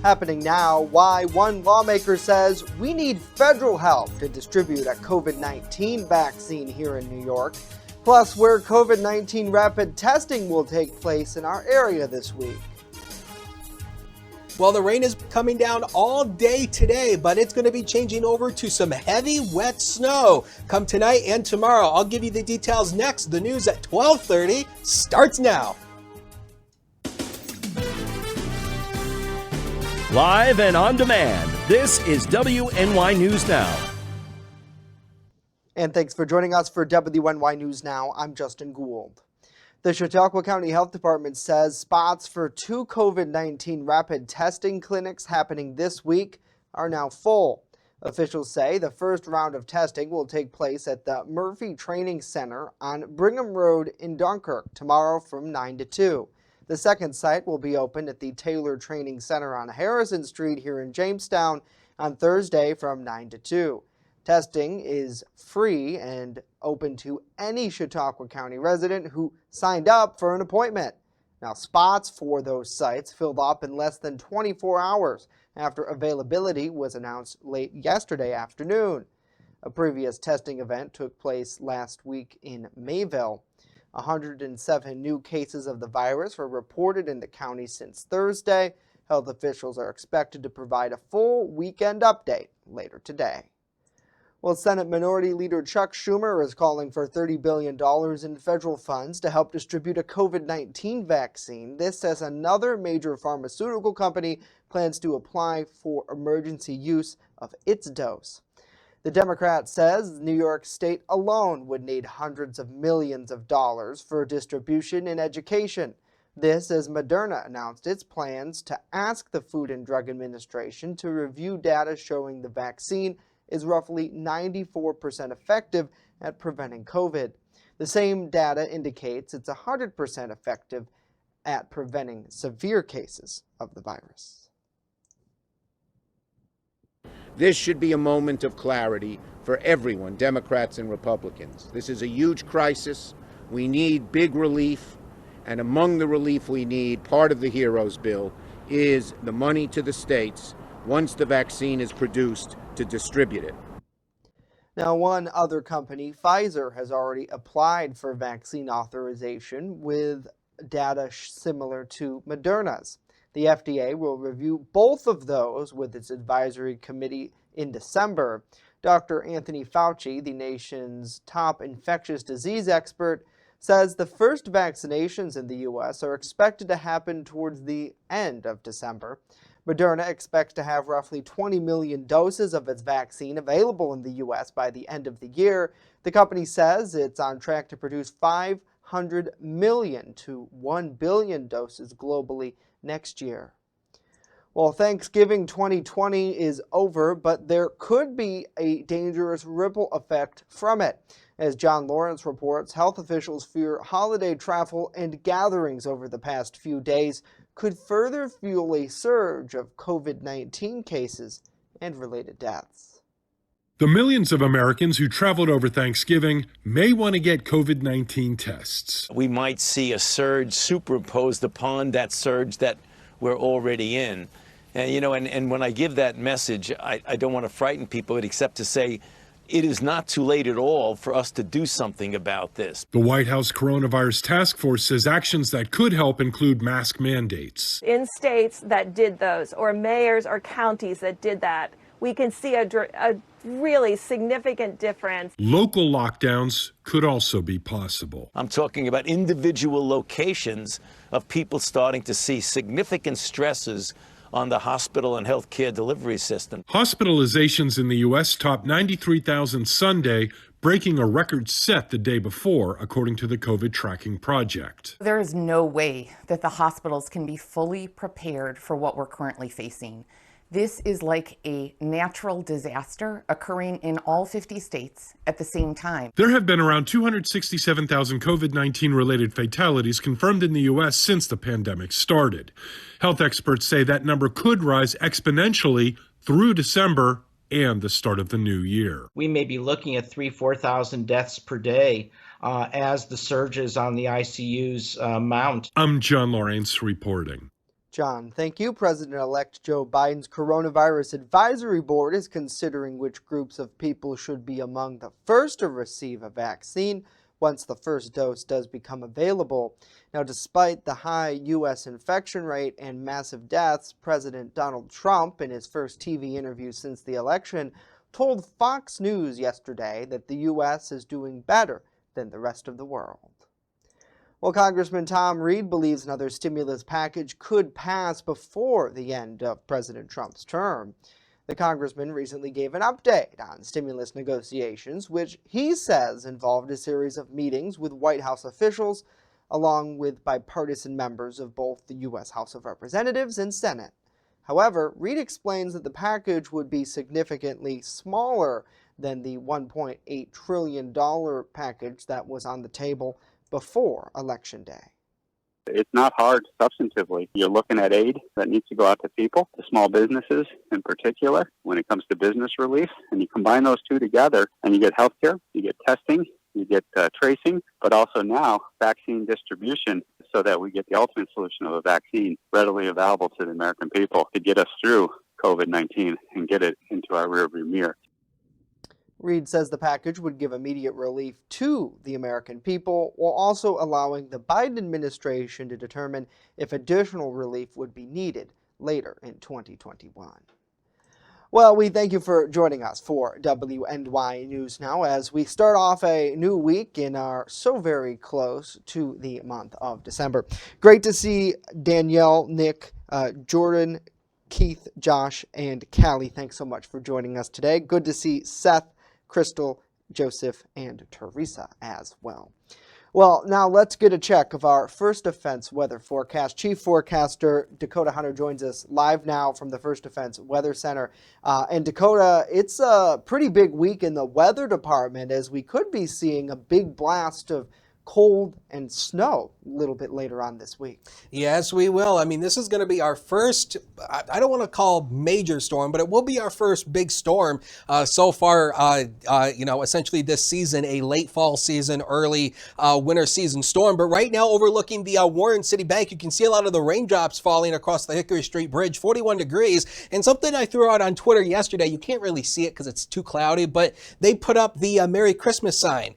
Happening now, why one lawmaker says we need federal help to distribute a COVID-19 vaccine here in New York, plus where COVID-19 rapid testing will take place in our area this week. Well, the rain is coming down all day today, but it's going to be changing over to some heavy, wet snow come tonight and tomorrow. I'll give you the details next. The news at 12:30 starts now. Live and on demand, this is WNY News Now. And thanks for joining us for WNY News Now. I'm Justin Gould. The Chautauqua County Health Department says spots for 2 COVID-19 rapid testing clinics happening this week are now full. Officials say the first round of testing will take place at the Murphy Training Center on Brigham Road in Dunkirk tomorrow from 9 to 2. The second site will be open at the Taylor Training Center on Harrison Street here in Jamestown on Thursday from 9 to 2. Testing is free and open to any Chautauqua County resident who signed up for an appointment. Now, spots for those sites filled up in less than 24 hours after availability was announced late yesterday afternoon. A previous testing event took place last week in Mayville. 107 new cases of the virus were reported in the county since Thursday. Health officials are expected to provide a full weekend update later today. Well, Senate Minority Leader Chuck Schumer is calling for $30 billion in federal funds to help distribute a COVID-19 vaccine. This as another major pharmaceutical company plans to apply for emergency use of its dose. The Democrat says New York State alone would need hundreds of millions of dollars for distribution in education. This as Moderna announced its plans to ask the Food and Drug Administration to review data showing the vaccine is roughly 94% effective at preventing COVID. The same data indicates it's 100% effective at preventing severe cases of the virus. This should be a moment of clarity for everyone, Democrats and Republicans. This is a huge crisis. We need big relief, and among the relief we need, part of the HEROES bill, is the money to the states once the vaccine is produced to distribute it. Now, one other company, Pfizer, has already applied for vaccine authorization with data similar to Moderna's. The FDA will review both of those with its advisory committee in December. Dr. Anthony Fauci, the nation's top infectious disease expert, says the first vaccinations in the U.S. are expected to happen towards the end of December. Moderna expects to have roughly 20 million doses of its vaccine available in the U.S. by the end of the year. The company says it's on track to produce 500 million to 1 billion doses globally next year. Well, Thanksgiving 2020 is over, but there could be a dangerous ripple effect from it. As John Lawrence reports, health officials fear holiday travel and gatherings over the past few days could further fuel a surge of COVID-19 cases and related deaths. The millions of Americans who traveled over Thanksgiving may want to get COVID-19 tests. We might see a surge superimposed upon that surge that we're already in. And when I give that message, I don't want to frighten people, except to say it is not too late at all for us to do something about this. The White House Coronavirus Task Force says actions that could help include mask mandates. In states that did those, or mayors or counties that did that, we can see a really significant difference. Local lockdowns could also be possible. I'm talking about individual locations of people starting to see significant stresses on the hospital and healthcare delivery system. Hospitalizations in the U.S. topped 93,000 Sunday, breaking a record set the day before, according to the COVID Tracking Project. There is no way that the hospitals can be fully prepared for what we're currently facing. This is like a natural disaster occurring in all 50 states at the same time. There have been around 267,000 COVID-19 related fatalities confirmed in the U.S. since the pandemic started. Health experts say that number could rise exponentially through December and the start of the new year. We may be looking at 3,000-4,000 deaths per day as the surges on the ICUs mount. I'm John Lawrence reporting. John, thank you. President-elect Joe Biden's coronavirus advisory board is considering which groups of people should be among the first to receive a vaccine once the first dose does become available. Now, despite the high U.S. infection rate and massive deaths, President Donald Trump, in his first TV interview since the election, told Fox News yesterday that the U.S. is doing better than the rest of the world. Well, Congressman Tom Reed believes another stimulus package could pass before the end of President Trump's term. The congressman recently gave an update on stimulus negotiations, which he says involved a series of meetings with White House officials, along with bipartisan members of both the U.S. House of Representatives and Senate. However, Reed explains that the package would be significantly smaller than the $1.8 trillion package that was on the table before Election Day. It's not hard substantively. You're looking at aid that needs to go out to people, to small businesses in particular, when it comes to business relief. And you combine those two together and you get healthcare, you get testing, you get tracing, but also now vaccine distribution so that we get the ultimate solution of a vaccine readily available to the American people to get us through COVID-19 and get it into our rearview mirror. Reed says the package would give immediate relief to the American people while also allowing the Biden administration to determine if additional relief would be needed later in 2021. Well, we thank you for joining us for WNY News Now as we start off a new week and are so very close to the month of December. Great to see Danielle, Nick, Jordan, Keith, Josh, and Callie. Thanks so much for joining us today. Good to see Seth, Crystal, Joseph, and Teresa as well. Well, now let's get a check of our First Defense weather forecast. Chief Forecaster Dakota Hunter joins us live now from the First Defense Weather Center. And Dakota, it's a pretty big week in the weather department as we could be seeing a big blast of cold and snow a little bit later on this week. Yes, we will. I mean, this is going to be our first, I don't want to call major storm, but it will be our first big storm so far, essentially this season, a late fall season, early winter season storm. But right now, overlooking the Warren City Bank, you can see a lot of the raindrops falling across the Hickory Street Bridge, 41 degrees. And something I threw out on Twitter yesterday, you can't really see it because it's too cloudy, but they put up the Merry Christmas sign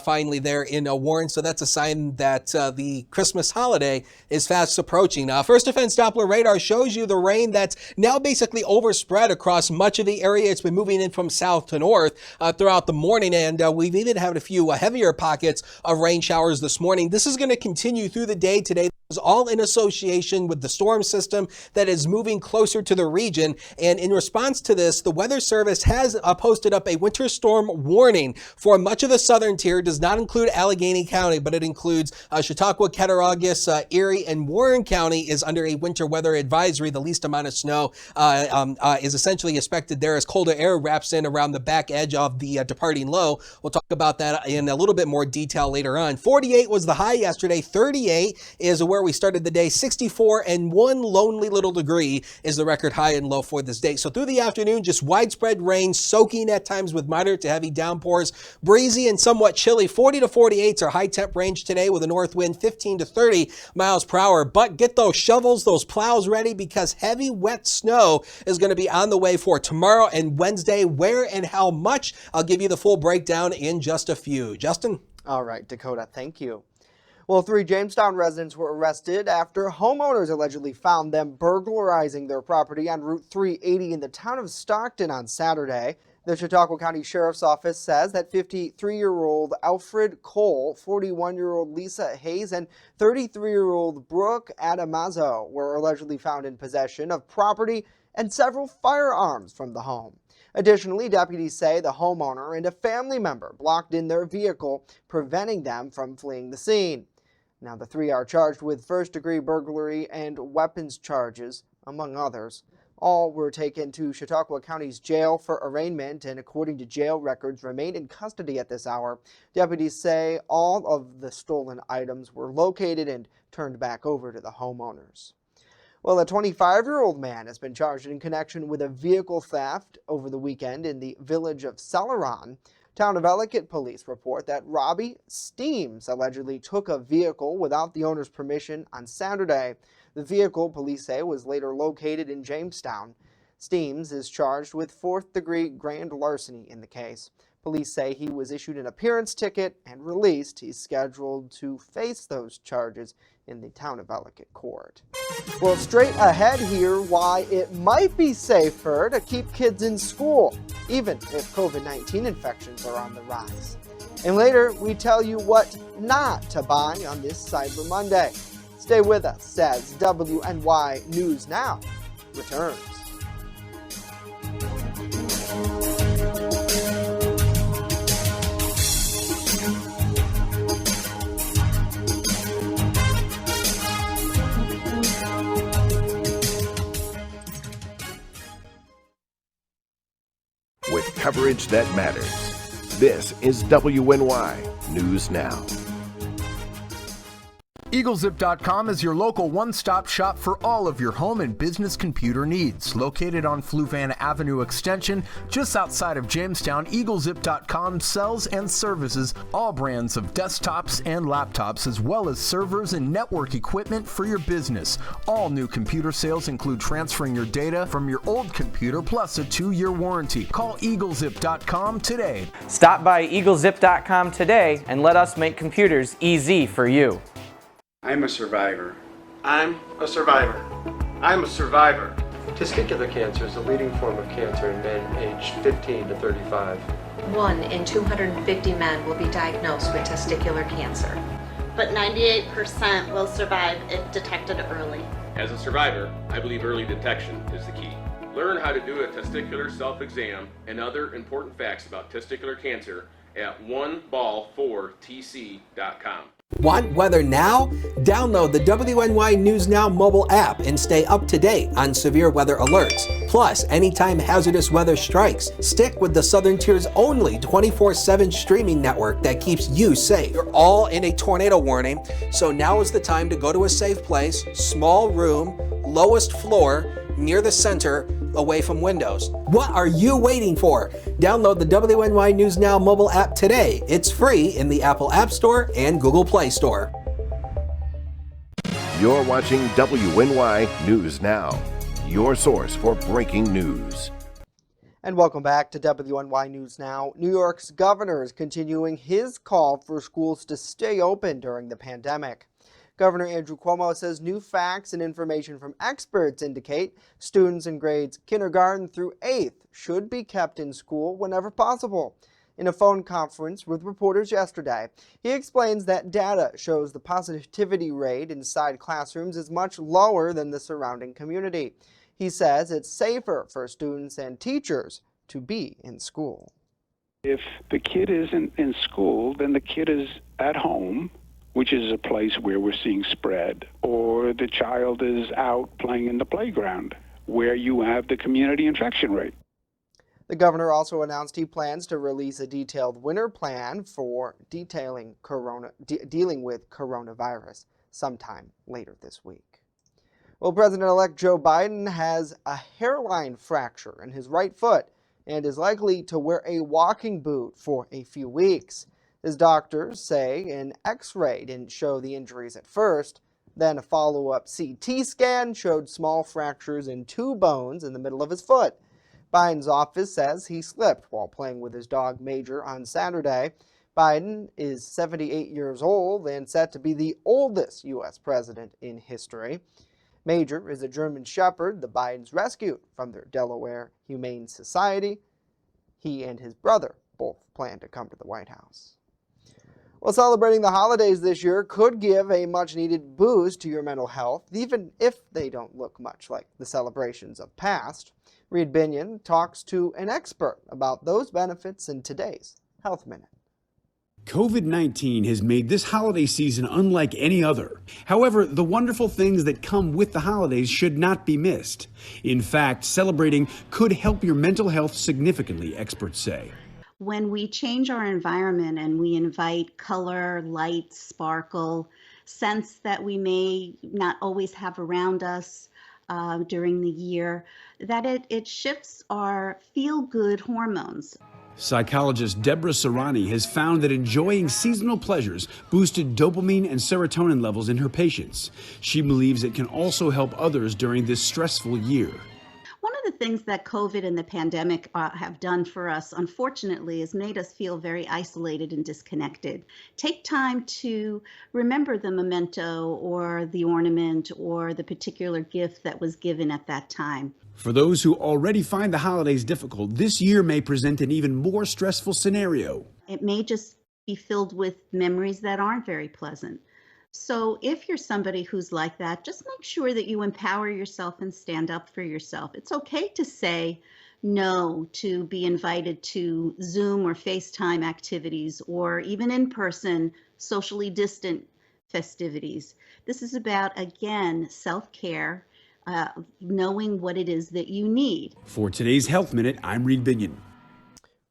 finally there in Warren. So that's a sign that the Christmas holiday is fast approaching. First Defense Doppler radar shows you the rain that's now basically overspread across much of the area. It's been moving in from south to north throughout the morning, and we've even had a few heavier pockets of rain showers this morning. This is going to continue through the day today. Is all in association with the storm system that is moving closer to the region. And in response to this, the Weather Service has posted up a winter storm warning for much of the southern tier. It does not include Allegheny County, but it includes Chautauqua, Cattaraugus, Erie, and Warren County is under a winter weather advisory. The least amount of snow is essentially expected there as colder air wraps in around the back edge of the departing low. We'll talk about that in a little bit more detail later on. 48 was the high yesterday. 38 is where we started the day. 64 and one lonely little degree is the record high and low for this day. So through the afternoon, just widespread rain, soaking at times with moderate to heavy downpours, breezy and somewhat chilly. 40 to 48 is our high temp range today with a north wind 15 to 30 miles per hour. But get those shovels, those plows ready because heavy wet snow is going to be on the way for tomorrow and Wednesday. Where and how much? I'll give you the full breakdown in just a few. Justin? All right, Dakota, thank you. Well, 3 Jamestown residents were arrested after homeowners allegedly found them burglarizing their property on Route 380 in the town of Stockton on Saturday. The Chautauqua County Sheriff's Office says that 53-year-old Alfred Cole, 41-year-old Lisa Hayes, and 33-year-old Brooke Adamazo were allegedly found in possession of property and several firearms from the home. Additionally, deputies say the homeowner and a family member blocked in their vehicle, preventing them from fleeing the scene. Now, the 3 are charged with first-degree burglary and weapons charges, among others. All were taken to Chautauqua County's jail for arraignment and, according to jail records, remain in custody at this hour. Deputies say all of the stolen items were located and turned back over to the homeowners. Well, a 25-year-old man has been charged in connection with a vehicle theft over the weekend in the village of Celeron. Town of Ellicott police report that Robbie Steams allegedly took a vehicle without the owner's permission on Saturday. The vehicle, police say, was later located in Jamestown. Steams is charged with fourth-degree grand larceny in the case. Police say he was issued an appearance ticket and released. He's scheduled to face those charges in the Town of Ellicott court. Well, straight ahead here, why it might be safer to keep kids in school, even if COVID-19 infections are on the rise. And later, we tell you what not to buy on this Cyber Monday. Stay with us as WNY News Now returns. With coverage that matters. This is WNY News Now. EagleZip.com is your local one-stop shop for all of your home and business computer needs. Located on Fluvanna Avenue Extension, just outside of Jamestown, EagleZip.com sells and services all brands of desktops and laptops, as well as servers and network equipment for your business. All new computer sales include transferring your data from your old computer, plus a 2-year warranty. Call EagleZip.com today. Stop by EagleZip.com today and let us make computers easy for you. I'm a survivor. I'm a survivor. I'm a survivor. Testicular cancer is the leading form of cancer in men aged 15 to 35. 1 in 250 men will be diagnosed with testicular cancer. But 98% will survive if detected early. As a survivor, I believe early detection is the key. Learn how to do a testicular self-exam and other important facts about testicular cancer at oneball4tc.com. Want weather now? Download the WNY News Now mobile app and stay up to date on severe weather alerts. Plus, anytime hazardous weather strikes, stick with the Southern Tier's only 24/7 streaming network that keeps you safe. You're all in a tornado warning, so now is the time to go to a safe place, small room, lowest floor, near the center, away from windows. What are you waiting for? Download the WNY News Now mobile app today. It's free in the Apple App Store and Google Play Store. You're watching WNY News Now, your source for breaking news. And welcome back to WNY News Now. New York's governor is continuing his call for schools to stay open during the pandemic. Governor Andrew Cuomo says new facts and information from experts indicate students in grades kindergarten through 8th should be kept in school whenever possible. In a phone conference with reporters yesterday, he explains that data shows the positivity rate inside classrooms is much lower than the surrounding community. He says it's safer for students and teachers to be in school. If the kid isn't in school, then the kid is at home, which is a place where we're seeing spread, or the child is out playing in the playground, where you have the community infection rate. The governor also announced he plans to release a detailed winter plan for dealing with coronavirus sometime later this week. Well, President-elect Joe Biden has a hairline fracture in his right foot and is likely to wear a walking boot for a few weeks. His doctors say an X-ray didn't show the injuries at first. Then a follow-up CT scan showed small fractures in 2 bones in the middle of his foot. Biden's office says he slipped while playing with his dog Major on Saturday. Biden is 78 years old and set to be the oldest U.S. president in history. Major is a German Shepherd the Bidens rescued from their Delaware Humane Society. He and his brother both plan to come to the White House. Well, celebrating the holidays this year could give a much-needed boost to your mental health, even if they don't look much like the celebrations of past. Reed Binion talks to an expert about those benefits in today's Health Minute. COVID-19 has made this holiday season unlike any other. However, the wonderful things that come with the holidays should not be missed. In fact, celebrating could help your mental health significantly, experts say. When we change our environment and we invite color, light, sparkle, scents that we may not always have around us during the year, that it shifts our feel-good hormones. Psychologist Deborah Serrani has found that enjoying seasonal pleasures boosted dopamine and serotonin levels in her patients. She believes it can also help others during this stressful year. One of the things that COVID and the pandemic have done for us, unfortunately, is made us feel very isolated and disconnected. Take time to remember the memento or the ornament or the particular gift that was given at that time. For those who already find the holidays difficult, this year may present an even more stressful scenario. It may just be filled with memories that aren't very pleasant. So if you're somebody who's like that, just make sure that you empower yourself and stand up for yourself. It's okay to say no to be invited to Zoom or FaceTime activities or even in-person socially distant festivities. This is about, again, self-care, knowing what it is that you need. For today's Health Minute, I'm Reed Binion.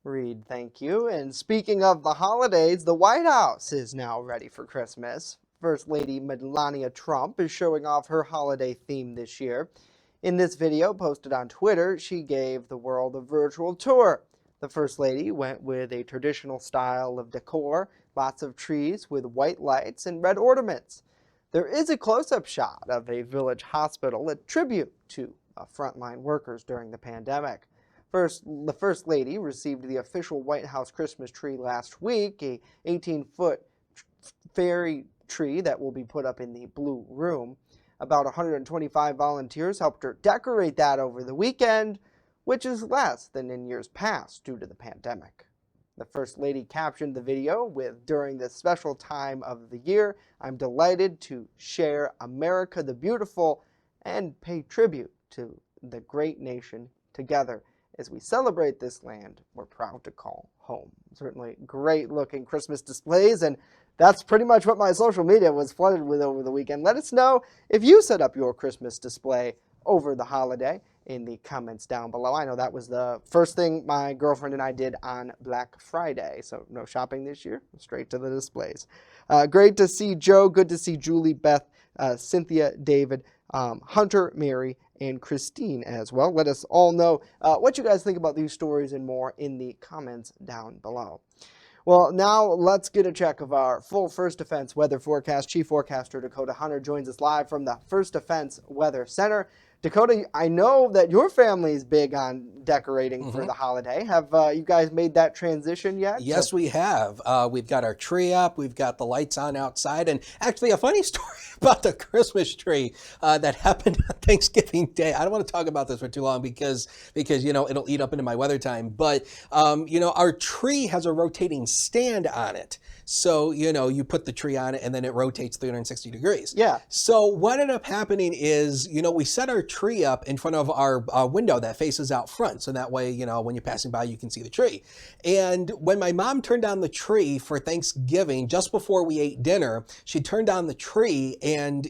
Reed, thank you. And speaking of the holidays, the White House is now ready for Christmas. First Lady Melania Trump is showing off her holiday theme this year. In this video posted on Twitter, she gave the world a virtual tour. The First Lady went with a traditional style of decor, lots of trees with white lights and red ornaments. There is a close-up shot of a village hospital, a tribute to frontline workers during the pandemic. The First Lady received the official White House Christmas tree last week, a 18-foot fairy tree that will be put up in the Blue Room. About 125 volunteers helped her decorate that over the weekend, which is less than in years past due to the pandemic. The First Lady captioned the video with, "During this special time of the year, I'm delighted to share America the Beautiful and pay tribute to the great nation together. As we celebrate this land we're proud to call home." Certainly great looking Christmas displays, and that's pretty much what my social media was flooded with over the weekend. Let us know if you set up your Christmas display over the holiday in the comments down below. I know that was the first thing my girlfriend and I did on Black Friday, so no shopping this year, straight to the displays. Great to see Joe, good to see Julie, Beth, Cynthia, David, Hunter, Mary, and Christine as well. Let us all know what you guys think about these stories and more in the comments down below. Well, now let's get a check of our full First Defense weather forecast. Chief Forecaster Dakota Hunter joins us live from the First Defense Weather Center. Dakota, I know that your family is big on decorating for the holiday. Have you guys made that transition yet? Yes, we have. We've got our tree up. We've got the lights on outside. And actually, a funny story about the Christmas tree that happened on Thanksgiving Day. I don't want to talk about this for too long because you know, it'll eat up into my weather time. But, you know, our tree has a rotating stand on it. So, you know, you put the tree on it and then it rotates 360 degrees. Yeah. So what ended up happening is, you know, we set our tree up in front of our window that faces out front. So that way, you know, when you're passing by, you can see the tree. And when my mom turned on the tree for Thanksgiving, just before we ate dinner, she turned on the tree and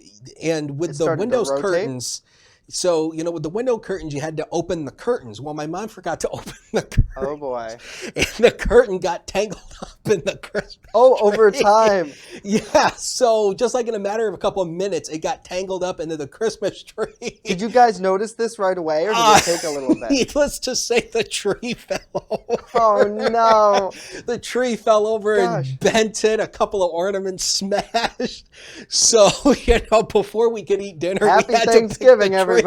with the windows curtains. So, you know, with the window curtains, you had to open the curtains. Well, my mom forgot to open the curtains. Oh, boy. And the curtain got tangled up in the Christmas tree. Over time. Yeah. So just like in a matter of a couple of minutes, it got tangled up into the Christmas tree. Did you guys notice this right away, or did it take a little bit? Needless to say, the tree fell over. Oh, no. The tree fell over and bent it. A couple of ornaments smashed. So, you know, before we could eat dinner, Happy we had Thanksgiving, to everybody.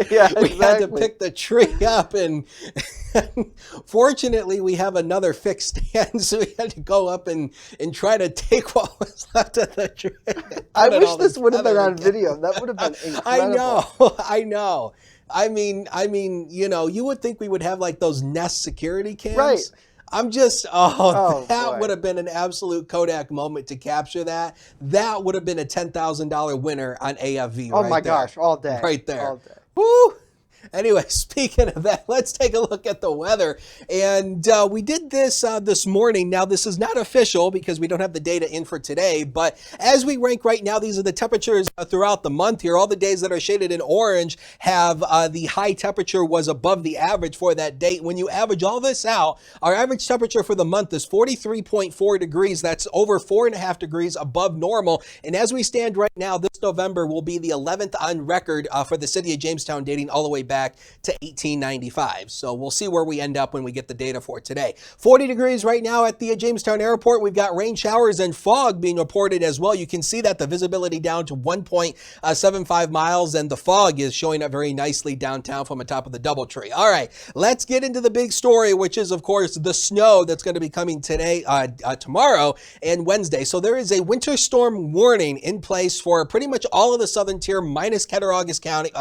Yeah, we had to pick the tree up, and fortunately we have another fixed stand, so we had to go up and try to take what was left of the tree. I wish this would have been on video. That would have been incredible. I know. I mean, you know, you would think we would have like those Nest security cams. Right. I'm just, that boy. would have been an absolute Kodak moment to capture that. That would have been a $10,000 winner on AFV. Oh right my there. gosh, all day. Right there. All day. Woo! Anyway, speaking of that, let's take a look at the weather. And we did this this morning. Now, this is not official because we don't have the data in for today. But as we rank right now, these are the temperatures throughout the month here. All the days that are shaded in orange have the high temperature was above the average for that date. When you average all this out, our average temperature for the month is 43.4 degrees. That's over 4.5 degrees above normal. And as we stand right now, this November will be the 11th on record for the city of Jamestown, dating all the way back back to 1895. So we'll see where we end up when we get the data for today. 40 degrees right now at the Jamestown airport. We've got rain showers and fog being reported as well. You can see that the visibility down to 1.75 miles, and the fog is showing up very nicely downtown from the top of the Doubletree. All right, let's get into the big story, which is, of course, the snow that's going to be coming today, tomorrow, and Wednesday. So there is a winter storm warning in place for pretty much all of the southern tier, minus Cattaraugus County,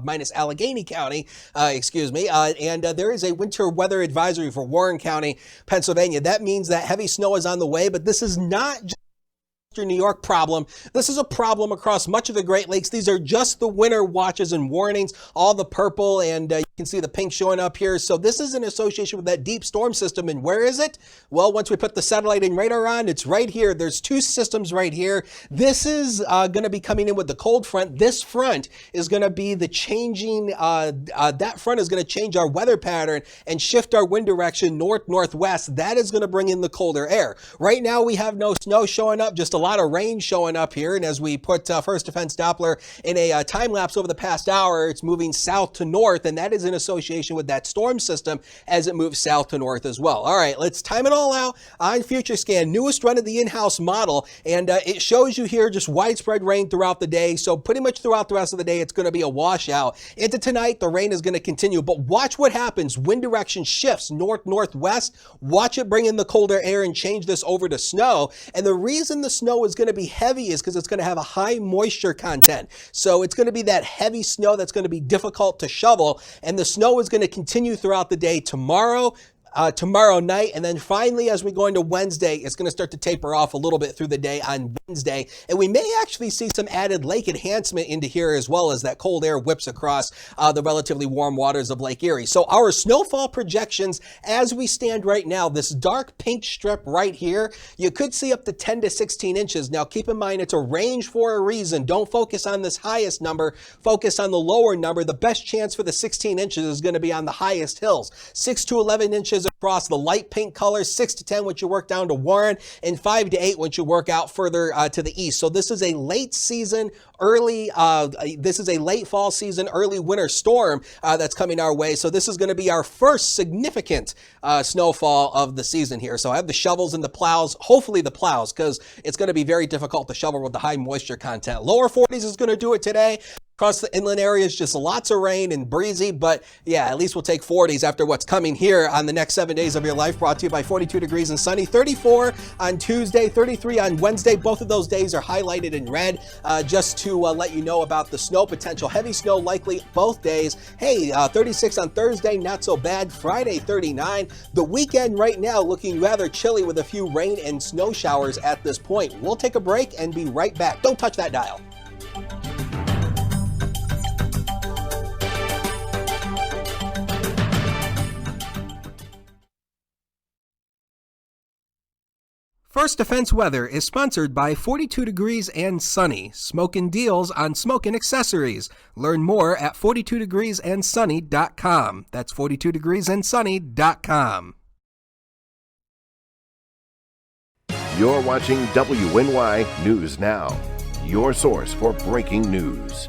minus Allegheny County, and there is a winter weather advisory for Warren County, Pennsylvania. That means that heavy snow is on the way, but this is not just New York problem. This is a problem across much of the Great Lakes. These are just the winter watches and warnings, all the purple, and you can see the pink showing up here. So this is in association with that deep storm system. And where is it? Well, once we put the satellite and radar on, it's right here. There's two systems right here. This is going to be coming in with the cold front. This front is going to be the changing, that front is going to change our weather pattern and shift our wind direction north-northwest. That is going to bring in the colder air. Right now, we have no snow showing up, just a lot of rain showing up here. And as we put First Defense Doppler in a time lapse over the past hour, it's moving south to north, and that is in association with that storm system as it moves south to north as well. All right, let's time it all out on FutureScan, newest run of the in-house model, and it shows you here just widespread rain throughout the day. So pretty much throughout the rest of the day, it's going to be a washout. Into tonight, the rain is going to continue, but watch what happens. Wind direction shifts north-northwest. Watch it bring in the colder air and change this over to snow. And the reason the snow is going to be heavy is because it's going to have a high moisture content. So it's going to be that heavy snow that's going to be difficult to shovel, and the snow is going to continue throughout the day tomorrow night, and then finally as we go into Wednesday, it's going to start to taper off a little bit through the day on Wednesday, and we may actually see some added lake enhancement into here as well as that cold air whips across the relatively warm waters of Lake Erie. So our snowfall projections as we stand right now, this dark pink strip right here, you could see up to 10 to 16 inches. Now keep in mind, it's a range for a reason. Don't focus on this highest number, focus on the lower number. The best chance for the 16 inches is going to be on the highest hills. 6 to 11 inches across the light pink color, 6 to 10 once you work down to Warren, and 5 to 8 once you work out further to the east. So this is a late season, this is a late fall season, early winter storm that's coming our way. So this is going to be our first significant snowfall of the season here. So I have the shovels and the plows, hopefully the plows, because it's going to be very difficult to shovel with the high moisture content. Lower 40s is going to do it today. Across the inland areas, just lots of rain and breezy, but yeah, at least we'll take 40s after what's coming here on the next 7 days of your life, brought to you by 42 Degrees and Sunny. 34 on Tuesday, 33 on Wednesday. Both of those days are highlighted in red, just to let you know about the snow potential. Heavy snow likely both days. Hey, 36 on Thursday, not so bad. Friday, 39. The weekend right now looking rather chilly with a few rain and snow showers at this point. We'll take a break and be right back. Don't touch that dial. First Defense Weather is sponsored by 42 Degrees and Sunny, smokin' deals on smoking accessories. Learn more at 42degreesandsunny.com. That's 42degreesandsunny.com. You're watching WNY News Now, your source for breaking news.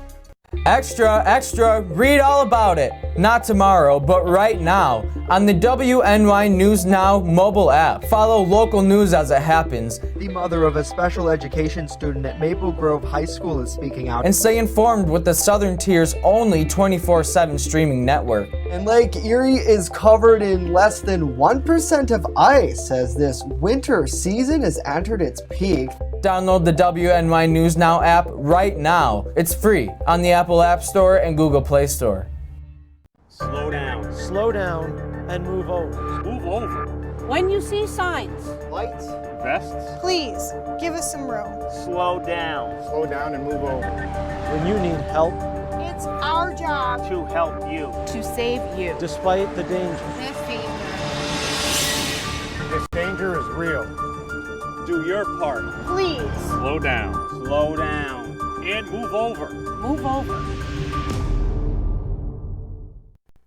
Extra, extra, read all about it. Not tomorrow, but right now on the WNY News Now mobile app. Follow local news as it happens. The mother of a special education student at Maple Grove High School is speaking out. And stay informed with the Southern Tier's only 24/7 streaming network. And Lake Erie is covered in less than 1% of ice as this winter season has entered its peak. Download the WNY News Now app right now. It's free on the Apple App Store and Google Play Store. Slow down, and move over. Move over. When you see signs, lights, vests, please give us some room. Slow down and move over. When you need help, It's our job to help you. to save you. despite the danger. This danger is real. Do your part. Please Slow down, and move over. move over.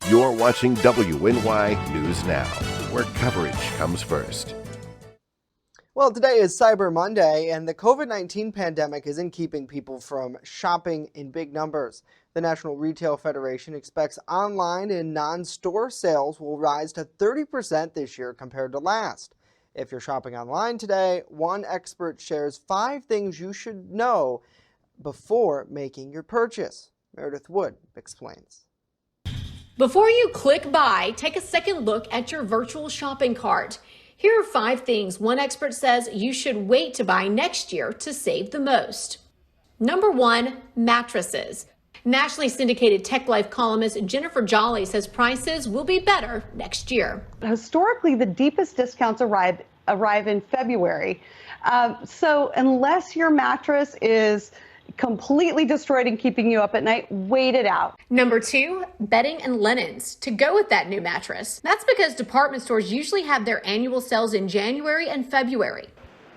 You're watching WNY News Now, where coverage comes first. Well, today is Cyber Monday, and the COVID-19 pandemic isn't keeping people from shopping in big numbers. The National Retail Federation expects online and non-store sales will rise to 30% this year compared to last. If you're shopping online today, one expert shares 5 things you should know before making your purchase. Meredith Wood explains. Before you click buy, take a second look at your virtual shopping cart. Here are 5 things one expert says you should wait to buy next year to save the most. Number 1, mattresses. Nationally syndicated Tech Life columnist Jennifer Jolly says prices will be better next year. Historically, the deepest discounts arrive in February. So unless your mattress is completely destroyed and keeping you up at night, wait it out. Number 2, bedding and linens to go with that new mattress. That's because department stores usually have their annual sales in January and February.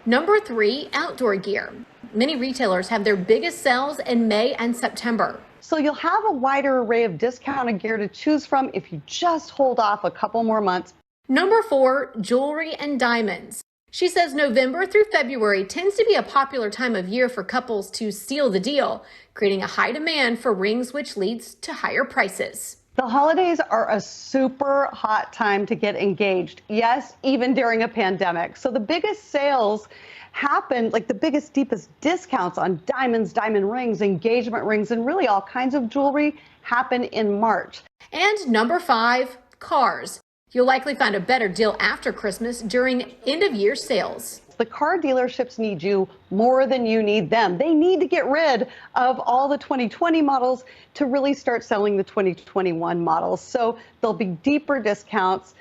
Number 3, outdoor gear. Many retailers have their biggest sales in May and September. So you'll have a wider array of discounted gear to choose from if you just hold off a couple more months. Number 4, jewelry and diamonds. She says November through February tends to be a popular time of year for couples to seal the deal, creating a high demand for rings, which leads to higher prices. The holidays are a super hot time to get engaged. Yes, even during a pandemic. So the biggest sales happen, like the biggest, deepest discounts on diamonds, diamond rings, engagement rings, and really all kinds of jewelry happen in March. And number 5, cars. You'll likely find a better deal after Christmas during end-of-year sales. The car dealerships need you more than you need them. They need to get rid of all the 2020 models to really start selling the 2021 models. So there'll be deeper discounts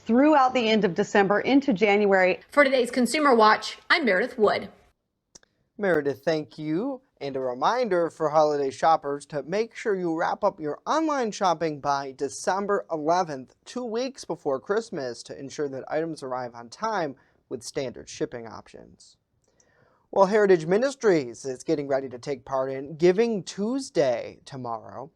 throughout the end of December into January. For today's Consumer Watch, I'm Meredith Wood. Meredith, thank you. And a reminder for holiday shoppers to make sure you wrap up your online shopping by December 11th, 2 weeks before Christmas, to ensure that items arrive on time with standard shipping options. Well, Heritage Ministries is getting ready to take part in Giving Tuesday tomorrow.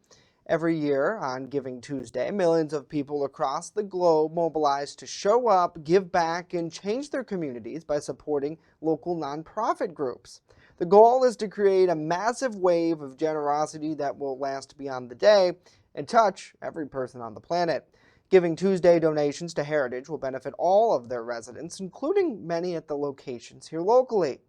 Every year on Giving Tuesday, millions of people across the globe mobilize to show up, give back, and change their communities by supporting local nonprofit groups. The goal is to create a massive wave of generosity that will last beyond the day and touch every person on the planet. Giving Tuesday donations to Heritage will benefit all of their residents, including many at the locations here locally.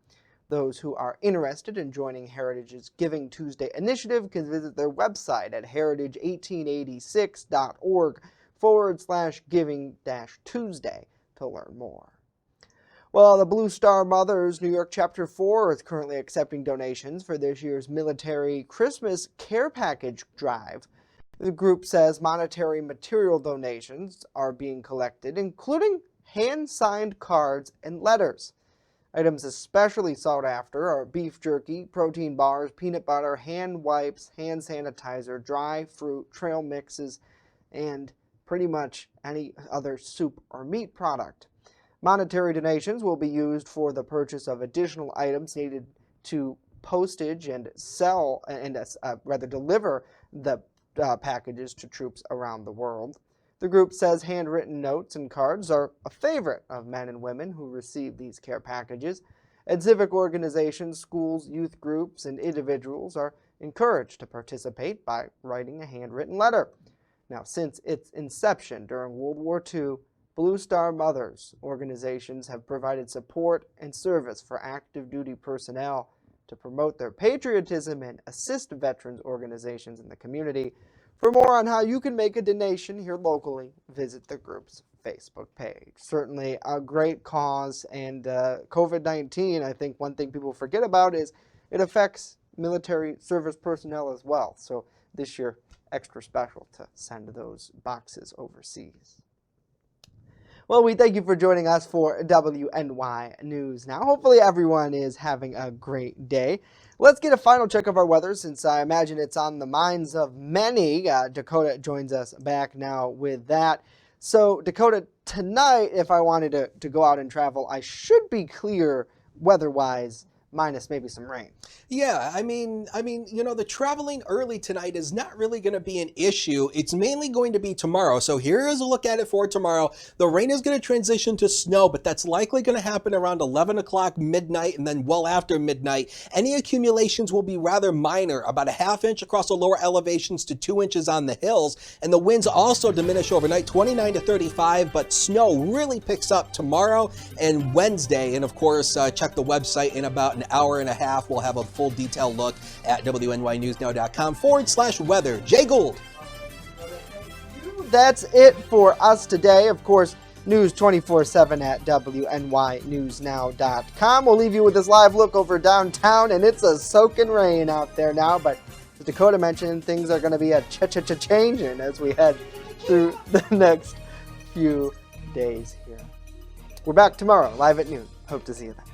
Those who are interested in joining Heritage's Giving Tuesday initiative can visit their website at heritage1886.org/giving-tuesday to learn more. Well, the Blue Star Mothers New York Chapter 4 is currently accepting donations for this year's military Christmas care package drive. The group says monetary material donations are being collected, including hand-signed cards and letters. Items especially sought after are beef jerky, protein bars, peanut butter, hand wipes, hand sanitizer, dry fruit, trail mixes, and pretty much any other soup or meat product. Monetary donations will be used for the purchase of additional items needed to postage and deliver the packages to troops around the world. The group says handwritten notes and cards are a favorite of men and women who receive these care packages, and civic organizations, schools, youth groups, and individuals are encouraged to participate by writing a handwritten letter. Now, since its inception during World War II, Blue Star Mothers organizations have provided support and service for active duty personnel to promote their patriotism and assist veterans organizations in the community. For more on how you can make a donation here locally, visit the group's Facebook page. Certainly a great cause, and COVID-19, I think one thing people forget about is it affects military service personnel as well. So this year, extra special to send those boxes overseas. Well, we thank you for joining us for WNY News Now. Hopefully everyone is having a great day. Let's get a final check of our weather, since I imagine it's on the minds of many. Dakota joins us back now with that. So, Dakota, tonight, if I wanted to go out and travel, I should be clear weather-wise minus maybe some rain. Yeah, I mean, the traveling early tonight is not really going to be an issue. It's mainly going to be tomorrow. So here is a look at it for tomorrow. The rain is going to transition to snow, but that's likely going to happen around 11 o'clock midnight and then well after midnight. Any accumulations will be rather minor, about a ½ inch across the lower elevations to 2 inches on the hills. And the winds also diminish overnight, 29 to 35, but snow really picks up tomorrow and Wednesday. And of course, check the website in about an hour and a half. We'll have a full detailed look at WNYNewsNow.com/weather. Jay Gould. That's it for us today. Of course, news 24/7 at WNYNewsNow.com. We'll leave you with this live look over downtown, and it's a soaking rain out there now, but as Dakota mentioned, things are going to be a changing as we head through the next few days here. We're back tomorrow, live at noon. Hope to see you then.